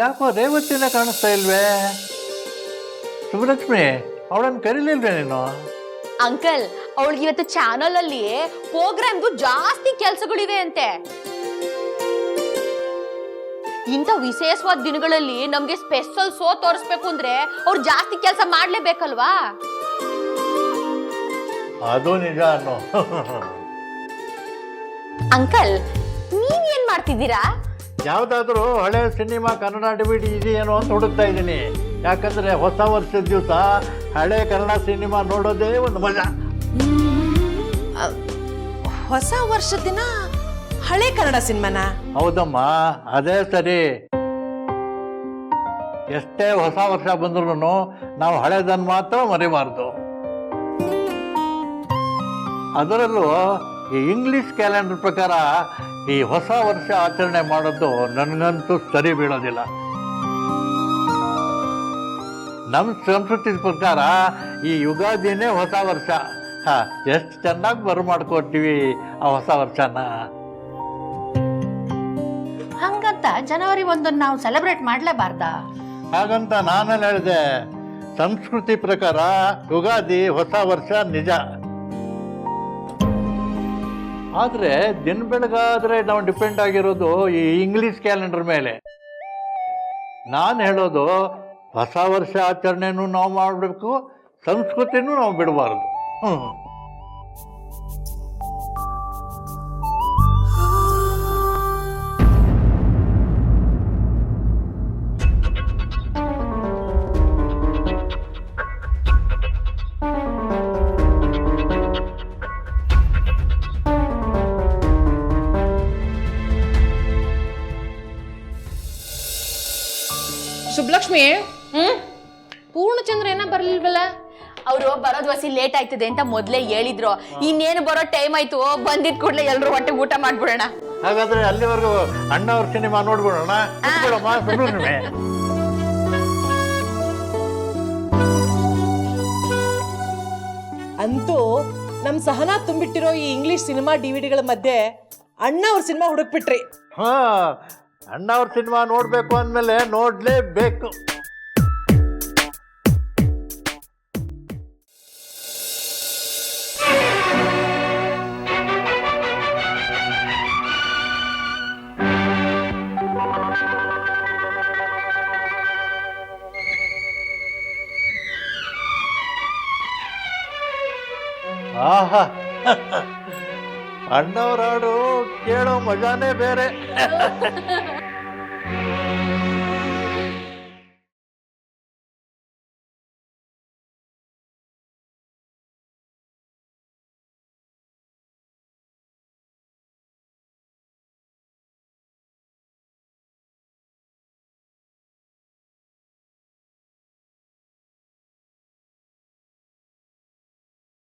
ಯಾಕೋ ರೇವತಿನ ಕಾಣಿಸ್ತಾ ಇಲ್ವೇ? ಸುಬ್ಬಲಕ್ಷ್ಮಿ, ಅವಳನ್ನು ಕರೀಲಿಲ್ವೇ ನೀನು? ಅಂಕಲ್, ಅವಳಿಗೆ ಇವತ್ತು ಚಾನಲ್ ಅಲ್ಲಿ ಪ್ರೋಗ್ರಾಮ್ದು ಜಾಸ್ತಿ ಕೆಲಸಗಳಿವೆ ಅಂತೆ. ಇಂಥ ವಿಶೇಷವಾದ ದಿನಗಳಲ್ಲಿ ನಮ್ಗೆ ಸ್ಪೆಷಲ್ ಶೋ ತೋರಿಸ್ಬೇಕು ಅಂದ್ರೆ ಅವ್ರು ಜಾಸ್ತಿ ಕೆಲಸ ಮಾಡ್ಲೇಬೇಕಲ್ವಾ? ಅದು ನಿಜ ಅನ್ನೋ. ಅಂಕಲ್, ನೀವ್ ಏನ್ ಮಾಡ್ತಿದ್ದೀರಾ? ಯಾವ್ದಾದ್ರು ಹಳೆ ಸಿನಿಮಾ ಕನ್ನಡ ಡಿವಿಡಿ ಇದೆಯೇನೋ ಅಂತ ಹುಡುಕ್ತಾ ಇದ್ದೀನಿ. ಯಾಕಂದ್ರೆ ಹೊಸ ವರ್ಷದ ದಿವಸ ಹಳೆ ಕನ್ನಡ ಸಿನಿಮಾ ನೋಡೋದೇ ಒಂದು ಮಜಾ. ಹೊಸ ವರ್ಷದ ದಿನ ಹಳೆ ಕನ್ನಡ ಸಿನಿಮಾನ? ಹೌದಮ್ಮ, ಅದೇ ಸರಿ. ಎಷ್ಟೇ ಹೊಸ ವರ್ಷ ಬಂದ್ರು ನಾವು ಹಳೆದನ್ನು ಮಾತ್ರ ಮರಿಬಾರ್ದು. ಅದರಲ್ಲೂ ಈ ಇಂಗ್ಲಿಷ್ ಕ್ಯಾಲೆಂಡರ್ ಪ್ರಕಾರ ಈ ಹೊಸ ವರ್ಷ ಆಚರಣೆ ಮಾಡೋದು ನನಗಂತೂ ಸರಿ ಬೀಳೋದಿಲ್ಲ. ನಮ್ಮ ಸಂಸ್ಕೃತಿ ಪ್ರಕಾರ ಈ ಯುಗಾದಿನೇ ಹೊಸ ವರ್ಷ. ಎಷ್ಟು ಚೆನ್ನಾಗಿ ಮಾಡ್ಕೊಡ್ತೀವಿ ಆ ಹೊಸ ವರ್ಷನ. ಹಂಗಂತ ಜನವರಿ 1 ನಾವು ಸೆಲೆಬ್ರೇಟ್ ಮಾಡ್ಲೇಬಾರ್ದಾ? ಹಾಗಂತ ನಾನೆಲ್ಲ ಹೇಳಿದೆ. ಸಂಸ್ಕೃತಿ ಪ್ರಕಾರ ಯುಗಾದಿ ಹೊಸ ವರ್ಷ ನಿಜ. ಆದರೆ ದಿನ ಬೆಳಗಾದ್ರೆ ನಾವು ಡಿಪೆಂಡ್ ಆಗಿರೋದು ಈ ಇಂಗ್ಲಿಷ್ ಕ್ಯಾಲೆಂಡರ್ ಮೇಲೆ. ನಾನು ಹೇಳೋದು ಹೊಸ ವರ್ಷ ಆಚರಣೆನೂ ನಾವು ಮಾಡಬೇಕು, ಸಂಸ್ಕೃತಿನೂ ನಾವು ಬಿಡಬಾರ್ದು. ಸುಬ್ಲಕ್ಷ್ಮಿ, ಪೂರ್ಣಚಂದ್ರ ಏನ ಬರ್ಲಿಲ್ವಲ್ಲ? ಅವರು ಬರೋದ್ ವಸಿ ಲೇಟ್ ಆಯ್ತದೆ ಅಂತ ಮೊದ್ಲೇ ಹೇಳಿದ್ರು. ಇನ್ನೇನು ಬರೋ ಟೈಮ್ ಆಯ್ತು, ಬಂದಿದ್ ಕೂಡ್ಲೆ ಎಲ್ರು ಹೊಟ್ಟೆ ಊಟ ಮಾಡ್ಬಿಡೋಣ. ಹಾಗಾದ್ರೆ ಅಲ್ಲಿವರೆಗೂ ಅಣ್ಣವ್ರ ಸಿನಿಮಾ ನೋಡ್ಬಿಡೋಣ. ಸುಬ್ಲಕ್ಷ್ಮಿ, ಅಂತೂ ನಮ್ ಸಹನಾ ತುಂಬಿಟ್ಟಿರೋ ಈ ಇಂಗ್ಲಿಷ್ ಸಿನಿಮಾ ಡಿವಿಡಿಗಳ ಮಧ್ಯೆ ಅಣ್ಣ ಅವ್ರ ಸಿನಿಮಾ ಹುಡುಕ್ಬಿಟ್ರಿ. ಅಣ್ಣವ್ರ ಸಿನಿಮಾ ನೋಡ್ಬೇಕು ಅಂದ್ಮೇಲೆ ನೋಡ್ಲೇಬೇಕು. ಆಹಾ, ಅಣ್ಣವ್ರ ಹಾಡು ಕೇಳೋ ಮಜಾನೇ ಬೇರೆ.